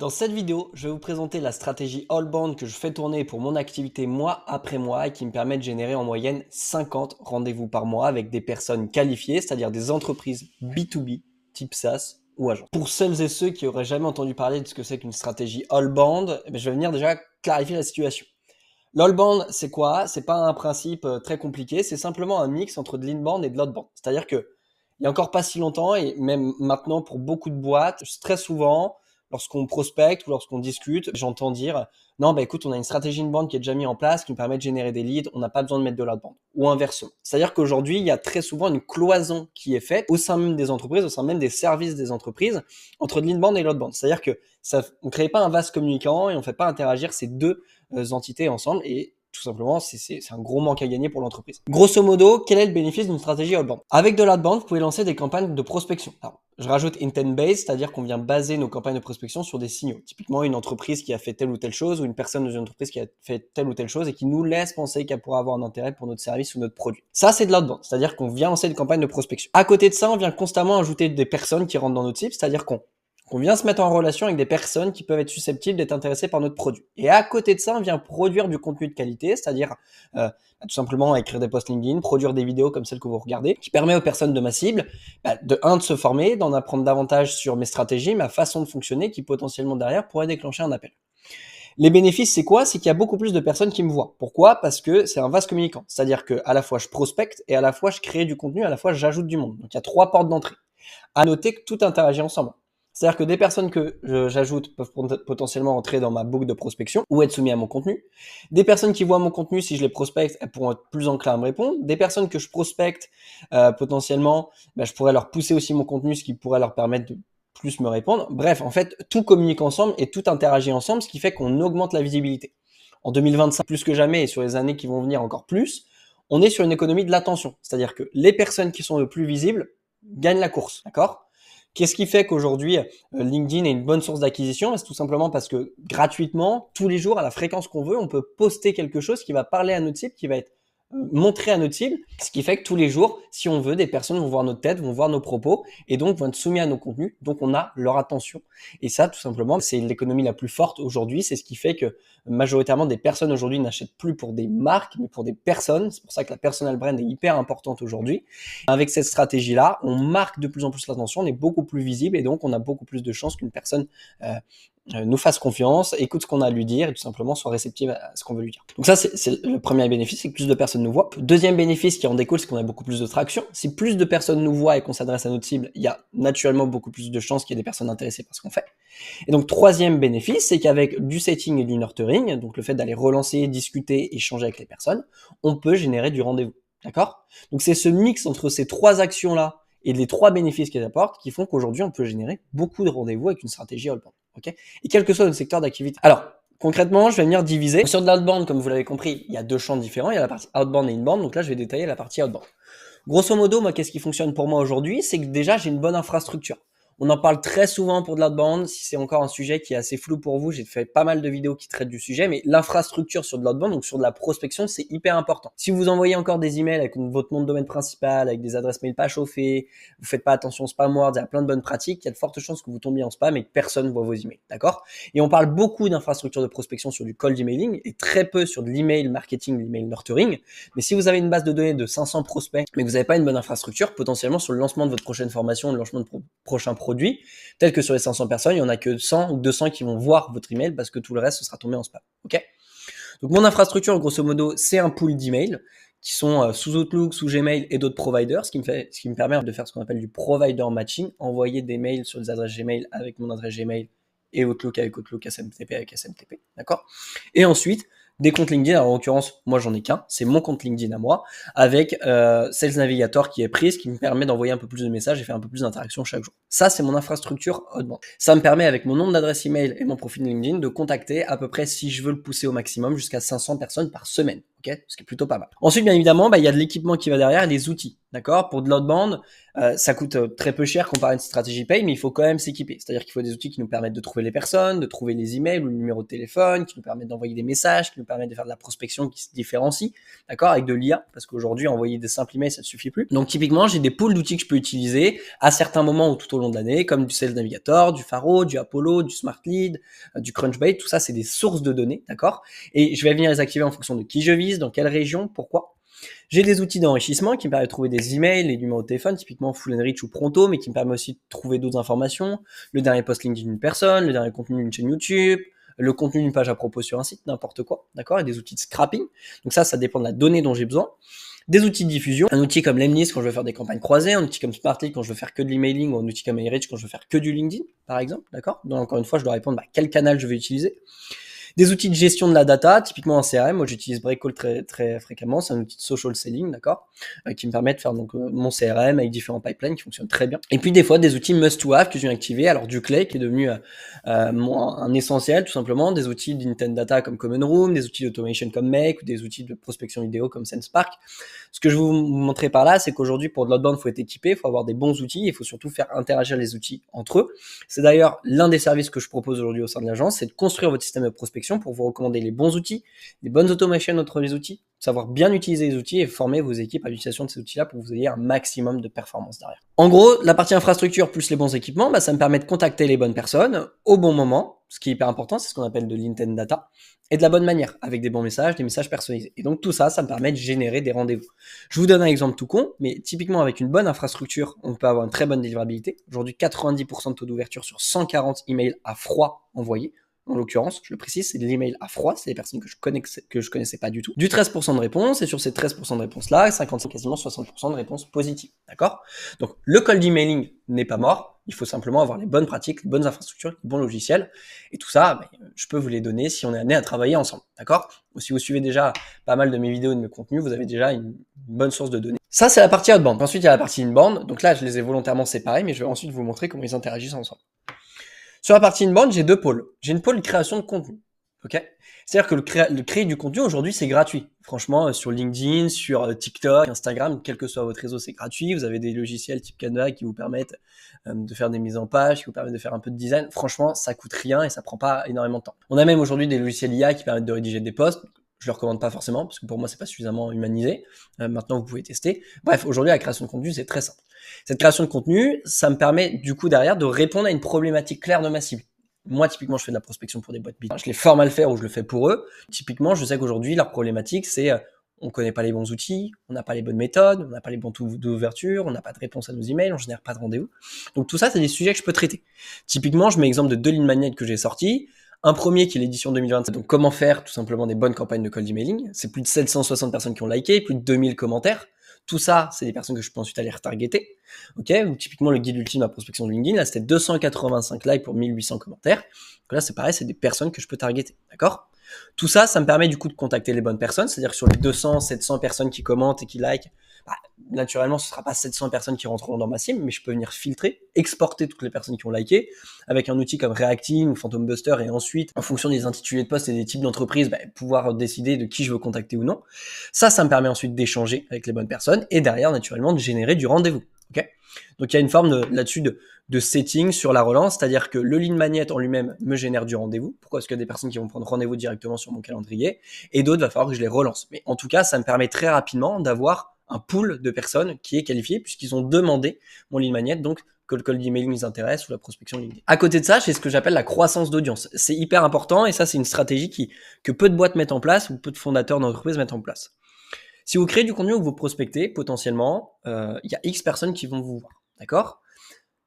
Dans cette vidéo, je vais vous présenter la stratégie Allbound que je fais tourner pour mon activité mois après mois et qui me permet de générer en moyenne 50 rendez-vous par mois avec des personnes qualifiées, c'est-à-dire des entreprises B2B, type SaaS ou agent. Pour celles et ceux qui auraient jamais entendu parler de ce que c'est qu'une stratégie Allbound, je vais venir déjà clarifier la situation. L'allbound, c'est quoi? C'est pas un principe très compliqué, c'est simplement un mix entre de l'inbound et de l'outbound. C'est-à-dire que il y a encore pas si longtemps et même maintenant pour beaucoup de boîtes, très souvent, lorsqu'on prospecte ou lorsqu'on discute, j'entends dire non, bah écoute, on a une stratégie inbound qui est déjà mise en place, qui nous permet de générer des leads, on n'a pas besoin de mettre de l'outbound. Ou inversement. C'est-à-dire qu'aujourd'hui, il y a très souvent une cloison qui est faite au sein même des entreprises, au sein même des services des entreprises, entre de l'inbound et l'outbound. C'est-à-dire que on ne crée pas un vase communicant et on ne fait pas interagir ces deux entités ensemble et tout simplement, c'est un gros manque à gagner pour l'entreprise. Grosso modo, quel est le bénéfice d'une stratégie outbound? Avec de l'outbound, vous pouvez lancer des campagnes de prospection. Alors, je rajoute intent-based, c'est-à-dire qu'on vient baser nos campagnes de prospection sur des signaux. Typiquement, une entreprise qui a fait telle ou telle chose ou une personne dans une entreprise qui a fait telle ou telle chose et qui nous laisse penser qu'elle pourra avoir un intérêt pour notre service ou notre produit. Ça, c'est de l'outbound, c'est-à-dire qu'on vient lancer des campagnes de prospection. À côté de ça, on vient constamment ajouter des personnes qui rentrent dans notre cible, c'est-à-dire qu'on vient se mettre en relation avec des personnes qui peuvent être susceptibles d'être intéressées par notre produit. Et à côté de ça, on vient produire du contenu de qualité, c'est-à-dire tout simplement écrire des posts LinkedIn, produire des vidéos comme celles que vous regardez, qui permet aux personnes de ma cible de se former, d'en apprendre davantage sur mes stratégies, ma façon de fonctionner, qui potentiellement derrière pourrait déclencher un appel. Les bénéfices, c'est quoi? C'est qu'il y a beaucoup plus de personnes qui me voient. Pourquoi? Parce que c'est un vase communicant. C'est-à-dire que à la fois je prospecte et à la fois je crée du contenu, à la fois j'ajoute du monde. Donc il y a 3 portes d'entrée. À noter que tout interagit ensemble. C'est-à-dire que des personnes que j'ajoute peuvent potentiellement entrer dans ma boucle de prospection ou être soumis à mon contenu. Des personnes qui voient mon contenu, si je les prospecte, elles pourront être plus enclins à me répondre. Des personnes que je prospecte, potentiellement, je pourrais leur pousser aussi mon contenu, ce qui pourrait leur permettre de plus me répondre. Bref, en fait, tout communique ensemble et tout interagit ensemble, ce qui fait qu'on augmente la visibilité. En 2025, plus que jamais, et sur les années qui vont venir encore plus, on est sur une économie de l'attention. C'est-à-dire que les personnes qui sont le plus visibles gagnent la course, d'accord? Qu'est-ce qui fait qu'aujourd'hui, LinkedIn est une bonne source d'acquisition? C'est tout simplement parce que gratuitement, tous les jours, à la fréquence qu'on veut, on peut poster quelque chose qui va parler à notre cible, qui va être montré à notre cible, ce qui fait que tous les jours, si on veut, des personnes vont voir notre tête, vont voir nos propos et donc vont être soumis à nos contenus. Donc on a leur attention. Et ça, tout simplement, c'est l'économie la plus forte aujourd'hui. C'est ce qui fait que majoritairement des personnes aujourd'hui n'achètent plus pour des marques, mais pour des personnes. C'est pour ça que la personal brand est hyper importante aujourd'hui. Avec cette stratégie-là, on marque de plus en plus l'attention, on est beaucoup plus visible et donc on a beaucoup plus de chances qu'une personne nous fasse confiance, écoute ce qu'on a à lui dire et tout simplement soit réceptive à ce qu'on veut lui dire. Donc ça, c'est le premier bénéfice, c'est que plus de personnes nous voient. Deuxième bénéfice qui en découle, c'est qu'on a beaucoup plus de traction. Si plus de personnes nous voient et qu'on s'adresse à notre cible, il y a naturellement beaucoup plus de chances qu'il y ait des personnes intéressées par ce qu'on fait. Et donc troisième bénéfice, c'est qu'avec du setting et du nurturing, donc le fait d'aller relancer, discuter, échanger avec les personnes, on peut générer du rendez-vous. D'accord? Donc c'est ce mix entre ces 3 actions-là et les 3 bénéfices qu'elles apportent qui font qu'aujourd'hui, on peut générer beaucoup de rendez-vous avec une stratégie outbound. Okay, et quel que soit notre secteur d'activité. Alors, concrètement, je vais venir diviser. Sur de l'outbound, comme vous l'avez compris, il y a 2 champs différents. Il y a la partie outbound et inbound. Donc là, je vais détailler la partie outbound. Grosso modo, moi, qu'est-ce qui fonctionne pour moi aujourd'hui? C'est que déjà, j'ai une bonne infrastructure. On en parle très souvent pour de l'outbound. Si c'est encore un sujet qui est assez flou pour vous, j'ai fait pas mal de vidéos qui traitent du sujet, mais l'infrastructure sur de l'outbound, donc sur de la prospection, c'est hyper important. Si vous envoyez encore des emails avec votre nom de domaine principal, avec des adresses mail pas chauffées, vous faites pas attention au spam word, il y a plein de bonnes pratiques, il y a de fortes chances que vous tombiez en spam et que personne voit vos emails, d'accord? Et on parle beaucoup d'infrastructure de prospection sur du cold emailing et très peu sur de l'email marketing, l'email nurturing. Mais si vous avez une base de données de 500 prospects, mais que vous n'avez pas une bonne infrastructure, potentiellement sur le lancement de votre prochaine formation, le lancement de prochain produit, tel que sur les 500 personnes, il n'y en a que 100 ou 200 qui vont voir votre email parce que tout le reste, ce sera tombé en spam. Ok? Donc, mon infrastructure, grosso modo, c'est un pool d'emails qui sont sous Outlook, sous Gmail et d'autres providers, ce qui me permet de faire ce qu'on appelle du provider matching, envoyer des mails sur des adresses Gmail avec mon adresse Gmail et Outlook avec Outlook, SMTP avec SMTP, d'accord? Et ensuite, des comptes LinkedIn, alors en l'occurrence, moi j'en ai qu'un, c'est mon compte LinkedIn à moi, avec Sales Navigator qui est prise, qui me permet d'envoyer un peu plus de messages et faire un peu plus d'interactions chaque jour. Ça, c'est mon infrastructure outbound. Ça me permet, avec mon nombre d'adresses email et mon profil LinkedIn, de contacter à peu près, si je veux le pousser au maximum, jusqu'à 500 personnes par semaine, ok? Ce qui est plutôt pas mal. Ensuite, bien évidemment, il y a de l'équipement qui va derrière et des outils. D'accord? Pour de l'outbound, ça coûte très peu cher comparé à une stratégie paye, mais il faut quand même s'équiper. C'est-à-dire qu'il faut des outils qui nous permettent de trouver les personnes, de trouver les emails ou le numéro de téléphone, qui nous permettent d'envoyer des messages, qui nous permettent de faire de la prospection qui se différencie, d'accord? Avec de l'IA, parce qu'aujourd'hui, envoyer des simples emails, ça ne suffit plus. Donc, typiquement, j'ai des pools d'outils que je peux utiliser à certains moments ou tout au long de l'année, comme du Sales Navigator, du Faro, du Apollo, du Smart Lead, du Crunchbase. Tout ça, c'est des sources de données, d'accord? Et je vais venir les activer en fonction de qui je vise, dans quelle région, pourquoi. J'ai des outils d'enrichissement qui me permettent de trouver des emails, les numéros de téléphone, typiquement Full Enrich ou Pronto, mais qui me permet aussi de trouver d'autres informations, le dernier post LinkedIn d'une personne, le dernier contenu d'une chaîne YouTube, le contenu d'une page à propos sur un site, n'importe quoi, d'accord? Et des outils de scrapping. Donc ça dépend de la donnée dont j'ai besoin. Des outils de diffusion, un outil comme Lemlist quand je veux faire des campagnes croisées, un outil comme Smartly quand je veux faire que de l'emailing, ou un outil comme Airreach quand je veux faire que du LinkedIn, par exemple, d'accord? Donc encore une fois, je dois répondre à quel canal je vais utiliser. Des outils de gestion de la data, typiquement un CRM. Moi, j'utilise Breakcall très fréquemment. C'est un outil de social selling, d'accord, qui me permet de faire donc mon CRM avec différents pipelines qui fonctionnent très bien. Et puis des fois des outils must to have que je viens activer. Alors du Clay qui est devenu un essentiel tout simplement. Des outils d'intent data comme Common Room, des outils d'automation comme Make, ou des outils de prospection vidéo comme SenseSpark. Ce que je vais vous montrer par là, c'est qu'aujourd'hui pour de l'outbound, il faut être équipé, il faut avoir des bons outils, il faut surtout faire interagir les outils entre eux. C'est d'ailleurs l'un des services que je propose aujourd'hui au sein de l'agence, c'est de construire votre système de prospection pour vous recommander les bons outils, les bonnes automations entre les outils, savoir bien utiliser les outils et former vos équipes à l'utilisation de ces outils-là pour que vous ayez un maximum de performance derrière. En gros, la partie infrastructure plus les bons équipements, ça me permet de contacter les bonnes personnes au bon moment, ce qui est hyper important, c'est ce qu'on appelle de l'intent data, et de la bonne manière, avec des bons messages, des messages personnalisés. Et donc tout ça, ça me permet de générer des rendez-vous. Je vous donne un exemple tout con, mais typiquement avec une bonne infrastructure, on peut avoir une très bonne délivrabilité. Aujourd'hui, 90% de taux d'ouverture sur 140 emails à froid envoyés. En l'occurrence, je le précise, c'est de l'email à froid, c'est des personnes que je connaissais pas du tout. Du 13% de réponses, et sur ces 13% de réponses-là, 55, quasiment 60% de réponses positives. D'accord? Donc, le cold emailing n'est pas mort. Il faut simplement avoir les bonnes pratiques, les bonnes infrastructures, les bons logiciels. Et tout ça, je peux vous les donner si on est amené à travailler ensemble. D'accord? Ou si vous suivez déjà pas mal de mes vidéos et de mes contenus, vous avez déjà une bonne source de données. Ça, c'est la partie outbound. Ensuite, il y a la partie inbound. Donc là, je les ai volontairement séparés, mais je vais ensuite vous montrer comment ils interagissent ensemble. Sur la partie inbound, j'ai deux pôles. J'ai une pôle création de contenu. Ok? C'est-à-dire que le créer du contenu aujourd'hui, c'est gratuit. Franchement, sur LinkedIn, sur TikTok, Instagram, quel que soit votre réseau, c'est gratuit. Vous avez des logiciels type Canva qui vous permettent de faire des mises en page, qui vous permettent de faire un peu de design. Franchement, ça coûte rien et ça prend pas énormément de temps. On a même aujourd'hui des logiciels IA qui permettent de rédiger des posts. Je le recommande pas forcément parce que pour moi, c'est pas suffisamment humanisé. Maintenant, vous pouvez tester. Bref, aujourd'hui, la création de contenu, c'est très simple. Cette création de contenu, ça me permet du coup derrière de répondre à une problématique claire de ma cible. Moi, typiquement, je fais de la prospection pour des boîtes B2B. Je les forme à le faire ou je le fais pour eux. Typiquement, je sais qu'aujourd'hui, leur problématique, c'est on connaît pas les bons outils, on n'a pas les bonnes méthodes, on n'a pas les bons taux d'ouverture, on n'a pas de réponse à nos emails, on génère pas de rendez-vous. Donc tout ça, c'est des sujets que je peux traiter. Typiquement, je mets l'exemple de 2 lignes magnètes que j'ai sorties. Un premier qui est l'édition 2027, donc comment faire tout simplement des bonnes campagnes de cold emailing. C'est plus de 760 personnes qui ont liké, plus de 2000 commentaires. Tout ça, c'est des personnes que je peux ensuite aller retargeter. Ok, ou typiquement le guide ultime à prospection de LinkedIn, là c'était 285 likes pour 1800 commentaires. Donc là c'est pareil, c'est des personnes que je peux targeter, d'accord? Tout ça, ça me permet du coup de contacter les bonnes personnes, c'est-à-dire que sur les 200, 700 personnes qui commentent et qui likent, naturellement, ce ne sera pas 700 personnes qui rentreront dans ma cible, mais je peux venir filtrer, exporter toutes les personnes qui ont liké avec un outil comme Reacting ou Phantom Buster et ensuite, en fonction des intitulés de poste et des types d'entreprises, pouvoir décider de qui je veux contacter ou non. Ça me permet ensuite d'échanger avec les bonnes personnes et derrière, naturellement, de générer du rendez-vous. Okay, donc, il y a une forme là-dessus de setting sur la relance, c'est-à-dire que le lead magnet en lui-même me génère du rendez-vous. Pourquoi? Parce qu'il y a des personnes qui vont prendre rendez-vous directement sur mon calendrier et d'autres, il va falloir que je les relance. Mais en tout cas, ça me permet très rapidement d'avoir un pool de personnes qui est qualifié puisqu'ils ont demandé mon lead magnet, donc que le cold emailing les intéresse ou la prospection LinkedIn. À côté de ça, j'ai ce que j'appelle la croissance d'audience. C'est hyper important et ça, c'est une stratégie que peu de boîtes mettent en place ou peu de fondateurs d'entreprises mettent en place. Si vous créez du contenu ou que vous prospectez, potentiellement, il y a X personnes qui vont vous voir. D'accord?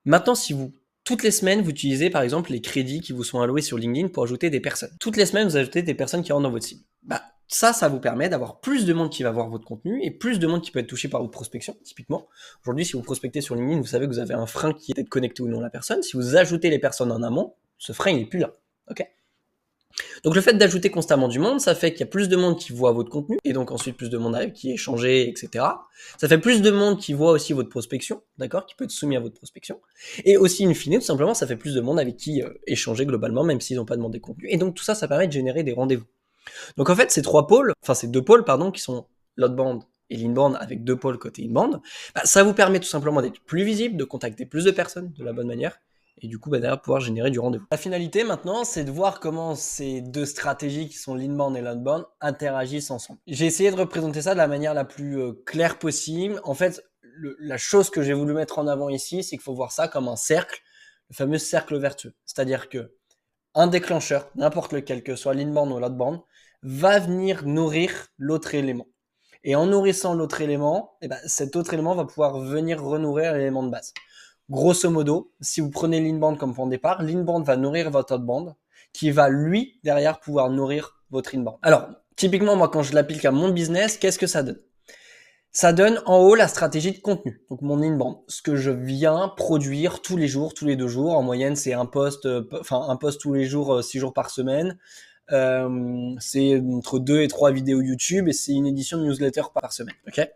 Maintenant, si toutes les semaines, vous utilisez par exemple les crédits qui vous sont alloués sur LinkedIn pour ajouter des personnes. Toutes les semaines, vous ajoutez des personnes qui rentrent dans votre cible. Ça vous permet d'avoir plus de monde qui va voir votre contenu et plus de monde qui peut être touché par votre prospection. Typiquement, aujourd'hui, si vous prospectez sur LinkedIn, vous savez que vous avez un frein qui est d'être connecté ou non à la personne. Si vous ajoutez les personnes en amont, ce frein, il n'est plus là. Ok? Donc le fait d'ajouter constamment du monde, ça fait qu'il y a plus de monde qui voit votre contenu, et donc ensuite plus de monde avec qui échanger, etc. Ça fait plus de monde qui voit aussi votre prospection, d'accord, qui peut être soumis à votre prospection. Et aussi, in fine, tout simplement, ça fait plus de monde avec qui échanger globalement, même s'ils n'ont pas demandé de contenu. Et donc tout ça, ça permet de générer des rendez-vous. Donc en fait, ces deux pôles, qui sont l'outbound et l'inbound avec 2 pôles côté inbound, ça vous permet tout simplement d'être plus visible, de contacter plus de personnes de la bonne manière et du coup, derrière, pouvoir générer du rendez-vous. La finalité maintenant, c'est de voir comment ces 2 stratégies qui sont l'inbound et l'outbound interagissent ensemble. J'ai essayé de représenter ça de la manière la plus claire possible. En fait, la chose que j'ai voulu mettre en avant ici, c'est qu'il faut voir ça comme un cercle, le fameux cercle vertueux. C'est-à-dire que un déclencheur, n'importe lequel que soit l'inbound ou l'outbound, va venir nourrir l'autre élément. Et en nourrissant l'autre élément, cet autre élément va pouvoir venir renourrir l'élément de base. Grosso modo, si vous prenez l'inbound comme point de départ, l'inbound va nourrir votre outbound, qui va lui, derrière, pouvoir nourrir votre inbound. Alors, typiquement, moi, quand je l'applique à mon business, qu'est-ce que ça donne? Ça donne en haut la stratégie de contenu, donc mon inbound, ce que je viens produire tous les jours, tous les 2 jours. En moyenne, c'est un post tous les jours, 6 jours par semaine. C'est entre 2 et 3 vidéos YouTube et c'est une édition de newsletter par semaine. Ok.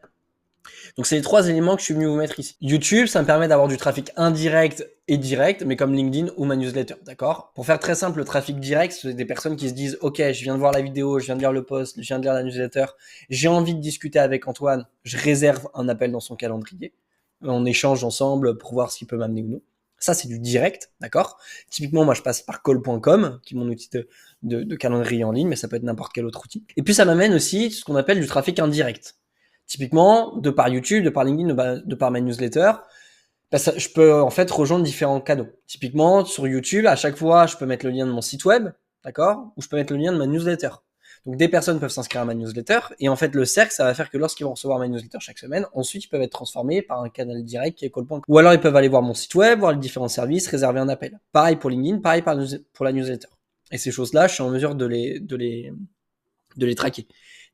Donc c'est les 3 éléments que je suis venu vous mettre ici. YouTube, ça me permet d'avoir du trafic indirect et direct, mais comme LinkedIn ou ma newsletter, d'accord? Pour faire très simple, le trafic direct, c'est des personnes qui se disent « Ok, je viens de voir la vidéo, je viens de lire le post, je viens de lire la newsletter, j'ai envie de discuter avec Antoine, je réserve un appel dans son calendrier, on échange ensemble pour voir ce qu'il peut m'amener ou non. » Ça, c'est du direct, d'accord? Typiquement, moi, je passe par call.com, qui est mon outil de calendrier en ligne, mais ça peut être n'importe quel autre outil. Et puis, ça m'amène aussi ce qu'on appelle du trafic indirect. Typiquement, de par YouTube, de par LinkedIn, de par ma newsletter, je peux en fait rejoindre différents canaux. Typiquement, sur YouTube, à chaque fois, je peux mettre le lien de mon site web, d'accord? Ou je peux mettre le lien de ma newsletter. Donc, des personnes peuvent s'inscrire à ma newsletter, et en fait, le cercle, ça va faire que lorsqu'ils vont recevoir ma newsletter chaque semaine, ensuite, ils peuvent être transformés par un canal direct qui est call.com. Ou alors, ils peuvent aller voir mon site web, voir les différents services, réserver un appel. Pareil pour LinkedIn, pareil pour la newsletter. Et ces choses-là, je suis en mesure de les traquer.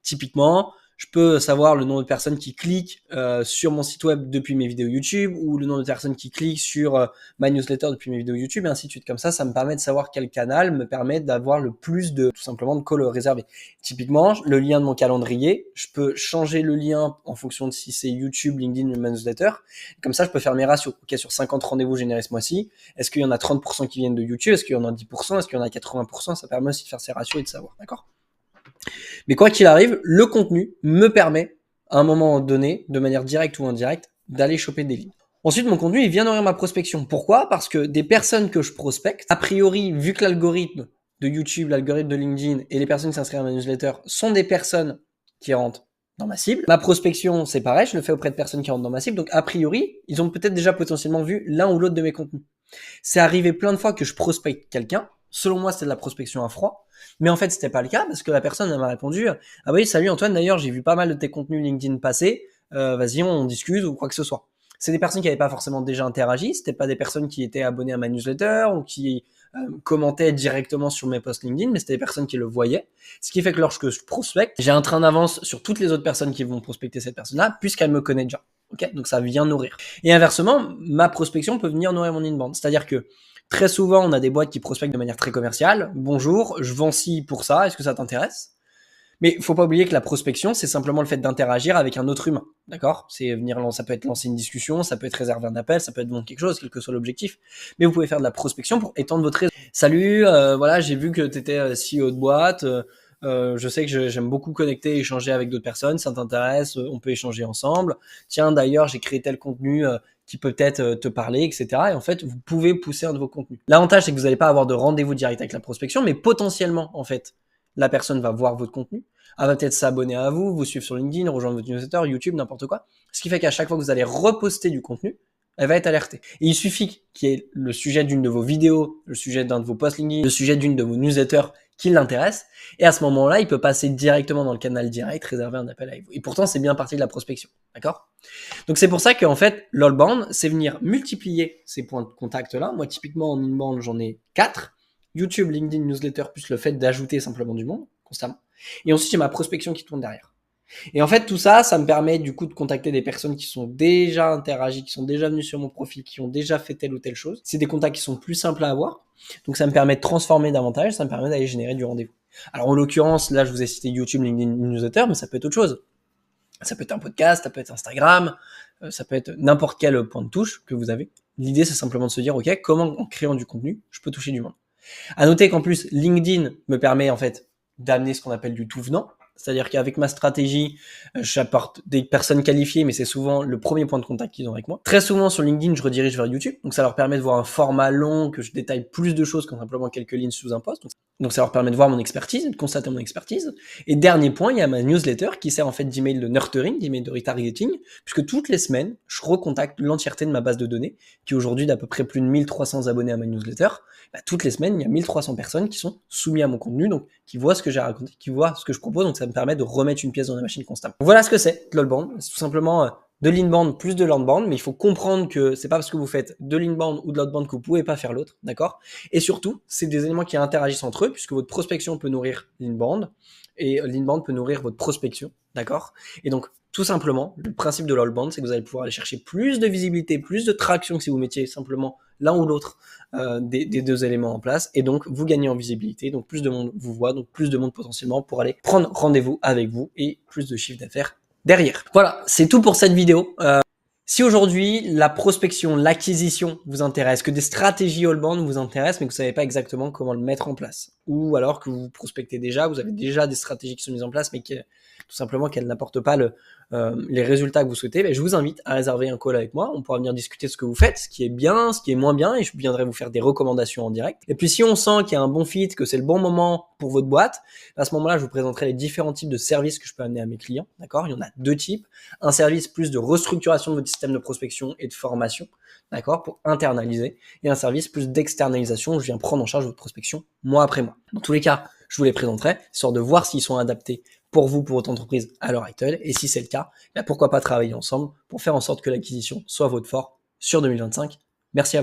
Typiquement, je peux savoir le nombre de personnes qui cliquent sur mon site web depuis mes vidéos YouTube ou le nombre de personnes qui cliquent sur ma newsletter depuis mes vidéos YouTube et ainsi de suite. Comme ça me permet de savoir quel canal me permet d'avoir le plus de, tout simplement, de calls réservés. Typiquement, le lien de mon calendrier, je peux changer le lien en fonction de si c'est YouTube, LinkedIn ou ma newsletter. Comme ça, je peux faire mes ratios. Ok, sur 50 rendez-vous générés ce mois-ci, est-ce qu'il y en a 30% qui viennent de YouTube? Est-ce qu'il y en a 10%? Est-ce qu'il y en a 80%? Ça permet aussi de faire ces ratios et de savoir. D'accord? Mais quoi qu'il arrive, le contenu me permet, à un moment donné, de manière directe ou indirecte, d'aller choper des leads. Ensuite, mon contenu, il vient nourrir ma prospection. Pourquoi? Parce que des personnes que je prospecte, a priori, vu que l'algorithme de YouTube, l'algorithme de LinkedIn et les personnes qui s'inscrivent à ma newsletter sont des personnes qui rentrent dans ma cible. Ma prospection, c'est pareil, je le fais auprès de personnes qui rentrent dans ma cible. Donc, a priori, ils ont peut-être déjà potentiellement vu l'un ou l'autre de mes contenus. C'est arrivé plein de fois que je prospecte quelqu'un. Selon moi, c'était de la prospection à froid. Mais en fait, c'était pas le cas parce que la personne elle m'a répondu « Ah oui, salut Antoine, d'ailleurs, j'ai vu pas mal de tes contenus LinkedIn passer. Vas-y, on discute ou quoi que ce soit. » C'est des personnes qui n'avaient pas forcément déjà interagi. C'était pas des personnes qui étaient abonnées à ma newsletter ou qui commentaient directement sur mes posts LinkedIn, mais c'était des personnes qui le voyaient. Ce qui fait que lorsque je prospecte, j'ai un train d'avance sur toutes les autres personnes qui vont prospecter cette personne-là puisqu'elle me connaît déjà. Okay, donc ça vient nourrir. Et inversement, ma prospection peut venir nourrir mon inbound. C'est-à-dire que très souvent, on a des boîtes qui prospectent de manière très commerciale. Bonjour, je vends ci pour ça, est-ce que ça t'intéresse? Mais il faut pas oublier que la prospection, c'est simplement le fait d'interagir avec un autre humain. D'accord? C'est venir, ça peut être lancer une discussion, ça peut être réserver un appel, ça peut être vendre quelque chose, quel que soit l'objectif. Mais vous pouvez faire de la prospection pour étendre votre réseau. Salut, voilà, j'ai vu que tu étais CEO de boîte. Je sais que j'aime beaucoup connecter et échanger avec d'autres personnes. Ça t'intéresse? On peut échanger ensemble. Tiens, d'ailleurs, j'ai créé tel contenu qui peut peut-être te parler, etc. Et en fait, vous pouvez pousser un de vos contenus. L'avantage, c'est que vous n'allez pas avoir de rendez-vous direct avec la prospection, mais potentiellement, en fait, la personne va voir votre contenu. Elle va peut-être s'abonner à vous, vous suivre sur LinkedIn, rejoindre votre newsletter, YouTube, n'importe quoi. Ce qui fait qu'à chaque fois que vous allez reposter du contenu, elle va être alertée. Et il suffit qu'il y ait le sujet d'une de vos vidéos, le sujet d'un de vos posts LinkedIn, le sujet d'une de vos newsletters qui l'intéresse. Et à ce moment-là, il peut passer directement dans le canal direct, réserver un appel avec vous. Et pourtant, c'est bien parti de la prospection. D'accord? Donc, c'est pour ça qu'en fait, l'allbound, c'est venir multiplier ces points de contact-là. Moi, typiquement, en inbound, j'en ai 4. YouTube, LinkedIn, newsletter, plus le fait d'ajouter simplement du monde, constamment. Et ensuite, j'ai ma prospection qui tourne derrière. Et en fait, tout ça, ça me permet du coup de contacter des personnes qui sont déjà interagies, qui sont déjà venues sur mon profil, qui ont déjà fait telle ou telle chose. C'est des contacts qui sont plus simples à avoir. Donc, ça me permet de transformer davantage, ça me permet d'aller générer du rendez-vous. Alors, en l'occurrence, là, je vous ai cité YouTube, LinkedIn, newsletter, mais ça peut être autre chose. Ça peut être un podcast, ça peut être Instagram, ça peut être n'importe quel point de touche que vous avez. L'idée, c'est simplement de se dire, OK, comment en créant du contenu, je peux toucher du monde. À noter qu'en plus, LinkedIn me permet en fait d'amener ce qu'on appelle du tout venant. C'est-à-dire qu'avec ma stratégie, j'apporte des personnes qualifiées, mais c'est souvent le premier point de contact qu'ils ont avec moi. Très souvent sur LinkedIn, je redirige vers YouTube, donc ça leur permet de voir un format long, que je détaille plus de choses qu'en simplement quelques lignes sous un post. Donc ça leur permet de voir mon expertise, de constater mon expertise. Et dernier point, il y a ma newsletter qui sert en fait d'email de nurturing, d'email de retargeting, puisque toutes les semaines, je recontacte l'entièreté de ma base de données, qui aujourd'hui d'à peu près plus de 1300 abonnés à ma newsletter. Toutes les semaines, il y a 1300 personnes qui sont soumises à mon contenu, donc qui voient ce que j'ai à raconter, qui voient ce que je propose, donc ça me permet de remettre une pièce dans la machine constamment. Voilà ce que c'est, de l'outbound. C'est tout simplement de l'inbound plus de l'outbound, mais il faut comprendre que c'est pas parce que vous faites de l'inbound ou de l'outbound que vous pouvez pas faire l'autre, d'accord? Et surtout, c'est des éléments qui interagissent entre eux, puisque votre prospection peut nourrir l'inbound, et l'inbound peut nourrir votre prospection, d'accord? Et donc, tout simplement, le principe de l'outbound, c'est que vous allez pouvoir aller chercher plus de visibilité, plus de traction que si vous mettiez simplement l'un ou l'autre des deux éléments en place, et donc vous gagnez en visibilité, donc plus de monde vous voit, donc plus de monde potentiellement pour aller prendre rendez-vous avec vous et plus de chiffre d'affaires derrière. Voilà, c'est tout pour cette vidéo. Si aujourd'hui la prospection, l'acquisition vous intéresse, que des stratégies all-bound vous intéressent, mais que vous savez pas exactement comment le mettre en place, ou alors que vous prospectez déjà, vous avez déjà des stratégies qui sont mises en place, mais qui tout simplement qu'elles n'apportent pas les résultats que vous souhaitez, ben, je vous invite à réserver un call avec moi. On pourra venir discuter de ce que vous faites, ce qui est bien, ce qui est moins bien, et je viendrai vous faire des recommandations en direct. Et puis si on sent qu'il y a un bon fit, que c'est le bon moment pour votre boîte, à ce moment-là, je vous présenterai les différents types de services que je peux amener à mes clients. D'accord? Il y en a deux types. Un service plus de restructuration de votre système de prospection et de formation, d'accord, pour internaliser, et un service plus d'externalisation où je viens prendre en charge votre prospection mois après mois. Dans tous les cas, je vous les présenterai, histoire de voir s'ils sont adaptés pour vous, pour votre entreprise à l'heure actuelle. Et si c'est le cas, pourquoi pas travailler ensemble pour faire en sorte que l'acquisition soit votre fort sur 2025. Merci à vous.